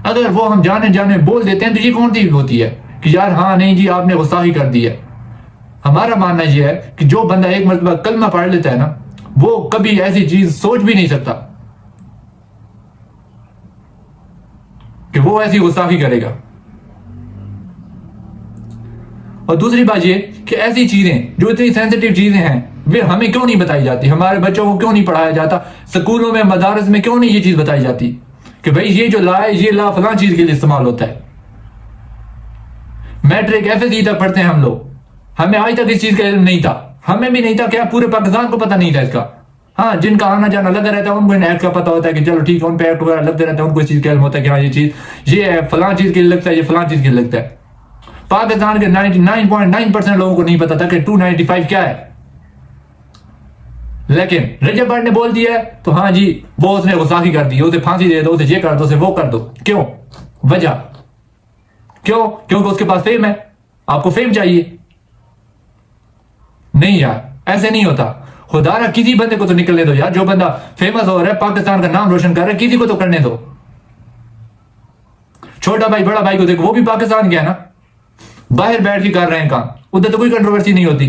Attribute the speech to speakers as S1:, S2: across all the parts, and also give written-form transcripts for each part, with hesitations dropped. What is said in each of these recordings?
S1: अगर वो हम जाने जाने बोल देते हैं तो ये कौन सी होती है कि यार हाँ नहीं जी आपने गुस्ताखी कर दी है। हमारा मानना यह है कि जो बंदा एक मरतबा कलमा पढ़ लेता है ना, वो कभी ऐसी चीज सोच भी नहीं सकता कि वो ऐसी गुस्ताखी करेगा। और दूसरी बात ये कि ऐसी चीजें जो इतनी सेंसिटिव चीजें हैं वे हमें क्यों नहीं बताई जाती, हमारे बच्चों को क्यों नहीं पढ़ाया जाता, स्कूलों में मदारस में क्यों नहीं ये चीज बताई जाती कि भाई ये जो ला है ये ला फलां चीज के लिए इस्तेमाल होता है। मैट्रिक एफएससी तक पढ़ते हैं हम लोग, हमें आज तक इस चीज का इल्म नहीं था, हमें भी नहीं था, क्या पूरे पाकिस्तान को पता नहीं था इसका। हाँ, जिनका आना जाना लगा रहता है उनको इन एक्ट का पता होता है कि चलो ठीक है, उन पे एक्ट वगैरह लगते रहते हैं, उनको इस चीज का इल्म होता है कि हाँ ये चीज ये है फलां चीज के लिए लगता है, ये फलां चीज के लिए लगता है। पाकिस्तान के 99.9% लोगों को नहीं पता था कि 295 क्या है। लेकिन रजब भट्ट ने बोल दिया है तो हाँ जी वो उसने गुस्ताखी कर दी, उसे फांसी दे दो, उसे ये कर दो, उसे वो कर दो। क्यों? वजह क्यों? क्योंकि उसके पास फेम है। आपको फेम चाहिए? नहीं यार, ऐसे नहीं होता। खुदारा किसी बंदे को तो निकलने दो यार, जो बंदा फेमस हो रहा है, पाकिस्तान का नाम रोशन कर रहा है, किसी को तो करने दो। छोटा भाई बड़ा भाई को देखो, वो भी पाकिस्तान गया ना, बाहर बैठ के कर रहे हैं काम, उधर तो कोई कंट्रोवर्सी नहीं होती।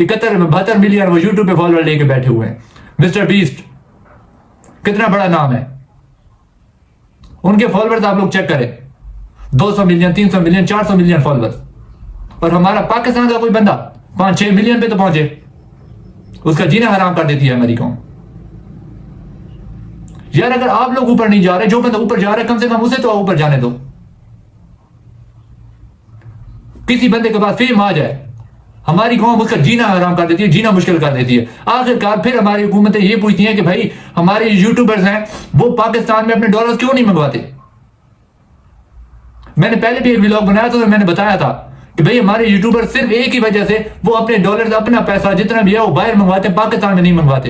S1: 72 मिलियन वो यूट्यूब पे फॉलोअर लेके बैठे हुए हैं। मिस्टर बीस्ट कितना बड़ा नाम है, उनके फॉलोअर्स आप लोग चेक करें, 200 मिलियन 300 मिलियन 400 मिलियन फॉलोअर्स। और हमारा पाकिस्तान का कोई बंदा 5-6 मिलियन पे तो पहुंचे, उसका जीना हराम कर देती है हमारी कौम। यार अगर आप लोग ऊपर नहीं जा रहे, जो बंदा ऊपर जा रहा है कम से कम उसे तो ऊपर जाने दो। किसी बंदे के पास फेम आ जाए, हमारी कौम उसका जीना हराम कर देती है, जीना मुश्किल कर देती है। आखिरकार फिर हमारी हुकूमतें ये पूछती हैं कि भाई हमारे यूट्यूबर्स हैं वो पाकिस्तान में अपने डॉलर्स क्यों नहीं मंगवाते। मैंने पहले भी एक व्लॉग बनाया था तो मैंने बताया था कि भाई हमारे यूट्यूबर सिर्फ एक ही वजह से वो अपने डॉलर्स, अपना पैसा जितना भी है वो बाहर मंगवाते, पाकिस्तान में नहीं मंगवाते।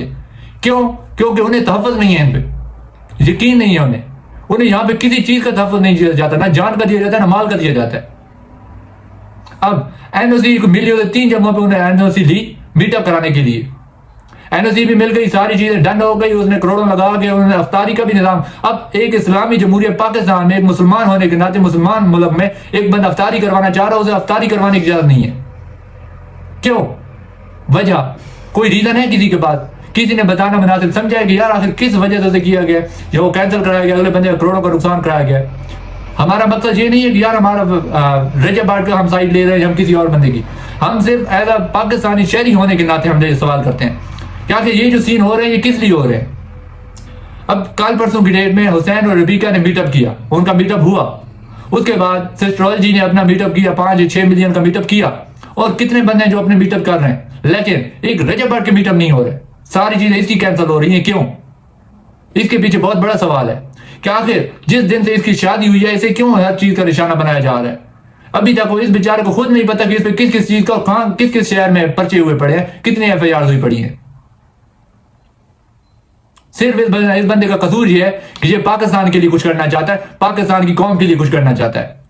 S1: क्यों? क्योंकि उन्हें तहफ़्फ़ुज़ नहीं है, इन पे यकीन नहीं है उन्हें यहाँ पे किसी चीज का तहफ़्फ़ुज़ नहीं दिया जाता, ना जान का दिया जाता है ना माल का दिया जाता है। अब एनओसी को मिली होती 3 जगहों पे उन्हें एनओसी ली मीटअप कराने के लिए, एनओसी भी मिल गई, सारी चीजें डन हो गई, उसने करोड़ों लगा के उन्होंने अफ्तारी का भी निजाम। अब एक इस्लामी जमहूरियत पाकिस्तान में एक मुसलमान होने के नाते मुसलमान मुल्क में एक बंदा अफ्तारी करवाना चाह रहा है, उसे अफ्तारी करवाने की इजाजत नहीं है। क्यों? वजह कोई रीजन है किसी के पास? किसी ने बताना मुनासिब समझा है कि यार आखिर किस वजह से उसे किया गया या वो कैंसिल कराया गया, अगले बंदे करोड़ों का नुकसान कराया गया। हमारा मकसद ये नहीं है कि यार हमारा रजब भट्ट का हम साइड ले रहे हैं हम किसी और बंदे की, हम सिर्फ एज अ पाकिस्तानी शहरी होने के नाते हम सवाल करते हैं क्या कि ये जो सीन हो रहे हैं ये किस लिए हो रहे हैं। अब कल परसों की डेट में हुसैन और रबीका ने मीटअप किया, उनका मीटअप हुआ, उसके बाद सिस्टर जी ने अपना मीटअप किया, 5-6 मिलियन का मीटअप किया, और कितने बंदे हैं जो अपने मीटअप कर रहे हैं, लेकिन एक रजब भट्ट के मीटअप नहीं हो रहे। सारी चीजें इसकी कैंसिल हो रही है। क्यों? इसके पीछे बहुत बड़ा सवाल है कि आखिर जिस दिन से इसकी शादी हुई है इसे क्यों हर चीज का निशाना बनाया जा रहा है। अभी तक इस बेचारे को खुद नहीं पता कि इस पे किस किस चीज का कहां किस किस शहर में पर्चे हुए पड़े हैं, कितने एफआईआर हुई पड़ी हैं। सिर्फ इस बंदे का कसूर ये है कि ये पाकिस्तान के लिए कुछ करना चाहता है, पाकिस्तान की कौम के लिए कुछ करना चाहता है।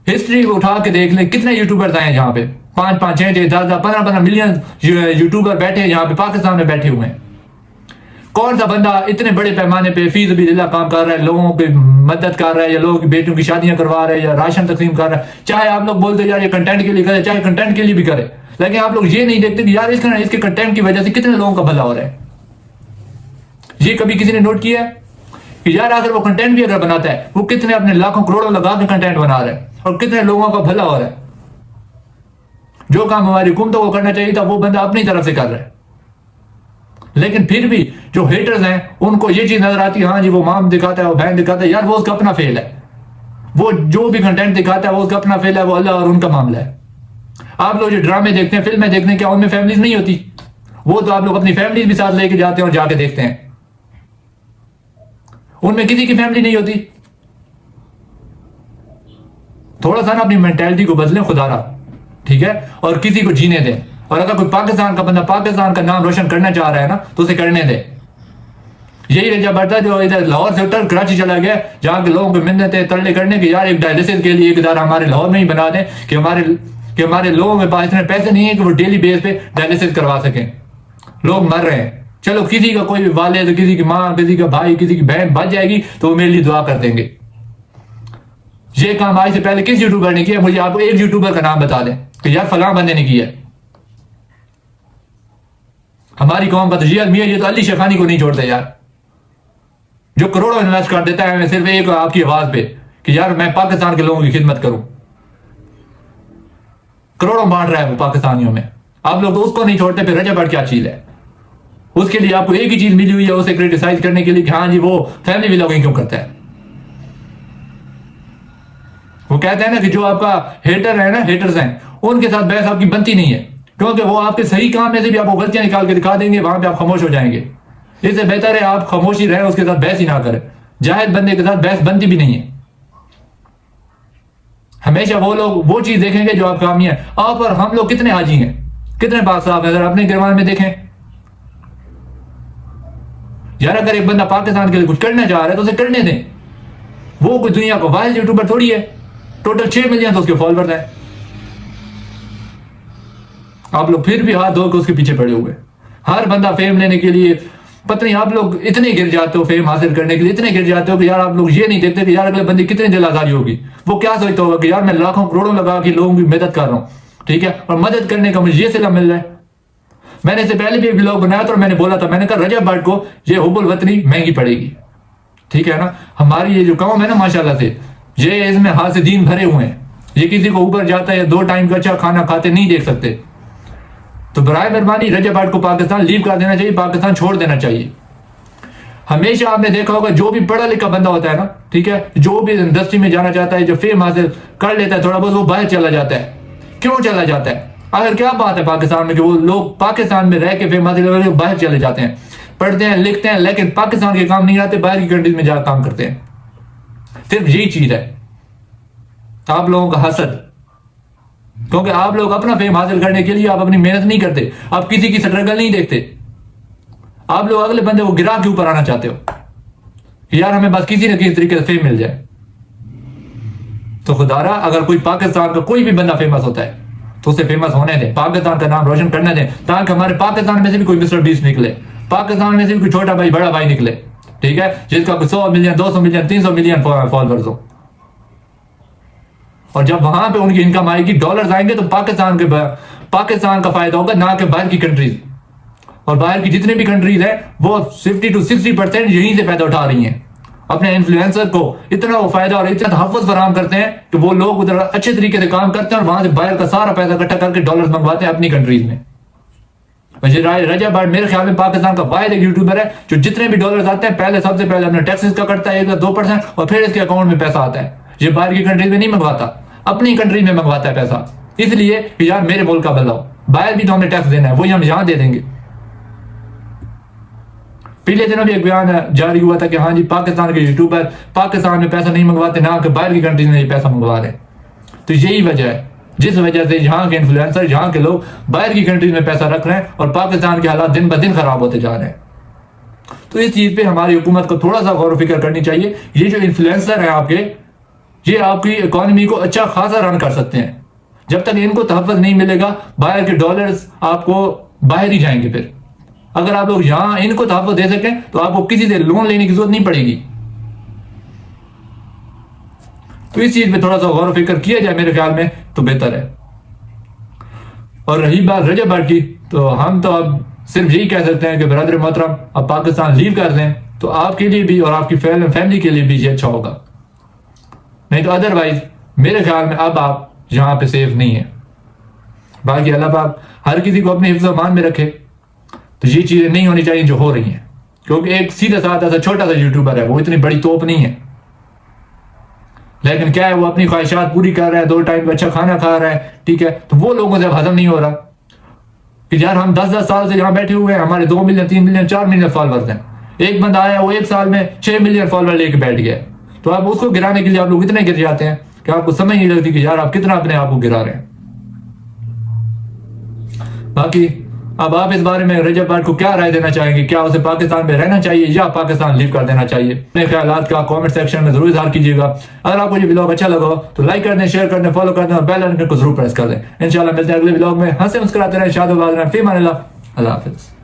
S1: हिस्ट्री उठा के देख ले कितने यूट्यूबर्स आए हैं जहां पे 5-5, 6-6, 10-10, 15-15 मिलियन यूट्यूबर बैठे हैं जहां पे पाकिस्तान में बैठे हुए हैं। कौन सा बंदा इतने बड़े पैमाने पे फी सबिलिल्लाह काम कर रहा है, लोगों की मदद कर रहा है, या लोगों की बेटियों की शादियां करवा रहा है, या राशन तकसीम कर रहा है। चाहे आप लोग बोलते यार ये कंटेंट के लिए करे, चाहे कंटेंट के लिए भी करे, लेकिन आप लोग ये नहीं देखते कि यार इसके कंटेंट की वजह से कितने लोगों का भला हो रहा है। ये कभी किसी ने नोट किया है कि यार अगर वो कंटेंट भी अगर बनाता है वो कितने अपने लाखों करोड़ों लगा के कंटेंट बना रहा है और कितने लोगों का भला हो रहा है। जो काम हमारी हुकूमतों को करना चाहिए था वो बंदा अपनी तरफ से कर रहा है, लेकिन फिर भी जो हेटर्स हैं उनको ये चीज नजर आती है हाँ जी वो माम दिखाता है, वो बहन दिखाता है, यार वो उसका अपना फेल है। वो जो भी कंटेंट दिखाता है वो उसका अपना फेल है, वो अल्लाह और उनका मामला है। आप लोग जो ड्रामे देखते हैं, फिल्में देखते हैं, क्या उनमें फैमिलीज नहीं होती? वो तो आप लोग अपनी फैमिलीज भी साथ लेके जाते हैं और जाके देखते हैं, उनमें किसी की फैमिली नहीं होती। थोड़ा सा ना अपनी मेंटालिटी को बदलें खुदारा, ठीक है, और किसी को जीने दें। और अगर कोई पाकिस्तान का बंदा पाकिस्तान का नाम रोशन करना चाह रहा है ना तो उसे करने दे। यही रजब भट्ट जो इधर लाहौर से उतर कराची चला गया, जहां के लोगों को मिन्नतें थे तरले करने की यार एक डायलिसिस के लिए एक इदारा हमारे लाहौर में ही बना दें कि हमारे लोगों के पास इतने पैसे नहीं है कि वो डेली बेस पे डायलिसिस करवा सकें। लोग मर रहे हैं, चलो किसी का कोई वालिद, किसी की माँ, किसी का भाई, किसी की बहन बच जाएगी तो वो मेरे लिए दुआ कर देंगे। ये काम आज से पहले किस यूट्यूबर ने किया? मुझे आपको एक यूट्यूबर का नाम बता दें कि यार फलां बंदे ने किया। हमारी कौम का तो ये आदमी है, ये तो अली शेखानी को नहीं छोड़ते यार, जो करोड़ों इन्वेस्ट कर देता है सिर्फ एक आपकी आवाज पे कि यार मैं पाकिस्तान के लोगों की खिदमत करूं। करोड़ों बांट रहा है वो पाकिस्तानियों में, आप लोग तो उसको नहीं छोड़ते। फिर रजब भट्ट क्या चीज है? उसके लिए आपको एक ही चीज मिली हुई है, उसे क्रिटिसाइज करने के लिए कि हाँ जी वो फैमिली व्लॉगिंग क्यों करता है। वो कहते हैं ना कि जो आपका हेटर है ना, हेटर्स हैं, उनके साथ बहस आपकी बनती नहीं है, क्योंकि वो आपके सही काम में से भी आपको गलतियां निकाल के दिखा देंगे, वहां पे आप खामोश हो जाएंगे। इससे बेहतर है आप खामोशी रहे, उसके साथ बहस ही ना करें। जाहिद बंदे के साथ बहस बनती भी नहीं है। हमेशा वो लोग वो चीज देखेंगे जो आप कामी है। आप और हम लोग कितने हाजी हैं, कितने पाक साहब हैं, अगर अपने गिरवान में देखें यार। अगर एक बंदा पाकिस्तान के लिए कुछ करना चाह रहा है तो उसे करने दें। वो कोई दुनिया का वाइल्ड यूट्यूबर थोड़ी है। टोटल 6 मिलियन तो उसके फॉलोअर्स हैं। आप लोग फिर भी हाथ धो के उसके पीछे पड़े हुए। हर बंदा फेम लेने के लिए, पता नहीं आप लोग इतने गिर जाते हो फेम हासिल करने के लिए, इतने गिर जाते हो कि यार आप लोग ये नहीं देखते कि यार अगले बंदे कितनी दिल आजारी होगी। वो क्या सोचता होगा कि यार मैं लाखों करोड़ों लगा के लोगों की मदद कर रहा हूं, ठीक है, और मदद करने का मुझे ये सिला मिल रहा है। मैंने इससे पहले भी एक ब्लॉग बनाया था और मैंने बोला था, मैंने कहा रजब भट्ट को ये हुब्बुल वतनी महंगी पड़ेगी, ठीक है ना। हमारी ये जो कौम है ना माशाल्लाह से, ये इसमें हाथ से दीन भरे हुए हैं। ये किसी को ऊपर जाता है 2 टाइम का अच्छा खाना खाते नहीं देख सकते। तो बराए मेहरबानी रजब भट्ट को पाकिस्तान लीव कर देना चाहिए, पाकिस्तान छोड़ देना चाहिए। हमेशा आपने देखा होगा जो भी पढ़ा लिखा बंदा होता है ना, ठीक है, जो भी इंडस्ट्री में जाना चाहता है, जो फेम हासिल कर लेता है थोड़ा बहुत, वो बाहर चला जाता है। क्यों चला जाता है? अगर क्या बात है पाकिस्तान में कि वो लोग पाकिस्तान में रह के फेम हासिल करके बाहर चले जाते हैं, पढ़ते हैं लिखते हैं, लेकिन पाकिस्तान के काम नहीं आते, बाहर की कंट्रीज में जाकर काम करते हैं। सिर्फ यही चीज है आप लोगों का हसद, क्योंकि आप लोग अपना फेम हासिल करने के लिए आप अपनी मेहनत नहीं करते, आप किसी की स्ट्रगल नहीं देखते। आप लोग अगले बंदे को गिरा के ऊपर आना चाहते हो यार हमें बस किसी न किसी तरीके से फेम मिल जाए। तो खुदारा अगर कोई पाकिस्तान का कोई भी बंदा फेमस होता है तो उसे फेमस होने दें, पाकिस्तान का नाम रोशन करने दें, ताकि हमारे पाकिस्तान में से भी कोई मिस्टर बीस्ट निकले, पाकिस्तान में से भी कोई छोटा भाई बड़ा भाई निकले, ठीक है, जिसका 100 मिलियन 200 मिलियन 300 मिलियन फॉलोअर्स हो। और जब वहां पे उनकी इनकम आएगी, डॉलर्स आएंगे, तो पाकिस्तान का फायदा होगा, ना कि बाहर की कंट्रीज। और बाहर की जितनी भी कंट्रीज है वो 50 to 60% यहीं से फायदा उठा रही हैं। अपने इन्फ्लुएंसर को इतना वो फायदा और इतना तहफ़्फ़ुज़ फराहम करते हैं कि वो लोग उधर अच्छे तरीके से काम करते हैं और वहां से बाहर का सारा पैसा इकट्ठा करके डॉलर्स मंगवाते हैं अपनी कंट्रीज में। रजब भट्ट मेरे ख्याल में पाकिस्तान का वाहिद एक यूट्यूबर है जो जितने भी डॉलर्स आते हैं पहले सबसे पहले अपने टैक्सेस का करता है 1-2%, और फिर इसके अकाउंट में पैसा आता है। ये बाहर की कंट्रीज में नहीं मंगवाता, अपनी कंट्री में मंगवाता है पैसा, इसलिए कि यार मेरे मुल्क का बदलाव, बाहर भी तो हमें टैक्स देना है, वही हम यहां दे देंगे। पिछले दिनों भी एक बयान जारी हुआ था कि हाँ जी पाकिस्तान के यूट्यूबर पाकिस्तान में पैसा नहीं मंगवाते, ना कि बाहर की कंट्रीज में ये पैसा मंगवा रहे। तो यही वजह है जिस वजह से यहाँ के इन्फ्लुएंसर, यहाँ के लोग बाहर की कंट्रीज में पैसा रख रहे हैं और पाकिस्तान के हालात दिन ब दिन खराब होते जा रहे हैं। तो इस चीज पे हमारी हुकूमत को थोड़ा सा गौर व फिक्र करनी चाहिए। ये जो इन्फ्लुएंसर है आपके, ये आपकी इकोनॉमी को अच्छा खासा रन कर सकते हैं। जब तक इनको तहफ़्फ़ुज़ नहीं मिलेगा, बाहर के डॉलर्स आपको बाहर ही जाएंगे। फिर अगर आप लोग यहां इनको तहफ़्फ़ुज़ दे सकें तो आपको किसी से लोन लेने की जरूरत नहीं पड़ेगी। तो इस चीज पे थोड़ा सा गौर व फिक्र किया जाए मेरे ख्याल में तो बेहतर है। और रही बात रजब भट्ट की, तो हम तो अब सिर्फ यही कह सकते हैं कि बरदर मोहतरम अब पाकिस्तान लीव कर दें तो आपके लिए भी और आपकी फैमिली के लिए भी ये अच्छा होगा। नहीं तो अदरवाइज मेरे ख्याल में अब आप यहां पे सेफ नहीं है। बाकी अल्लाह पाक हर किसी को अपने हिफ्ज़ अमान में रखे। तो ये चीजें नहीं होनी चाहिए जो हो रही हैं, क्योंकि एक सीधा साधा सा छोटा सा यूट्यूबर है, वो इतनी बड़ी तोप नहीं है, लेकिन क्या है वो अपनी ख्वाहिशात पूरी कर रहा है, 2 टाइम अच्छा खाना खा रहा है, ठीक है। तो वो लोगों से हजम नहीं हो रहा कि यार हम 10-10 साल से यहाँ बैठे हुए हैं, हमारे 2 मिलियन 3 मिलियन 4 मिलियन फॉलोअर्स हैं, एक बंदा आया वो 1 साल में 6 मिलियन फॉलोअर लेके बैठ गया। तो आप उसको गिराने के लिए आप लोग इतने गिर जाते हैं कि आपको समझ नहीं लगती कि यार आप कितना अपने आप को गिरा रहे हैं। बाकी अब आप इस बारे में रजब भट्ट को क्या राय देना चाहेंगे? क्या उसे पाकिस्तान में रहना चाहिए या पाकिस्तान लीव कर देना चाहिए? अपने ख्यालात का कमेंट सेक्शन में जरूर इज़हार कीजिएगा। अगर आपको ये व्लॉग अच्छा लगा हो तो लाइक कर दें, शेयर कर दें, फॉलो कर दें और बेल आइकन को जरूर प्रेस कर दें। इंशाल्लाह मिलते हैं अगले व्लॉग में। हंसे मुस्कुराते रहें, शाद आबाद रहें, फी अमान अल्लाह। अल्लाह हाफिज़।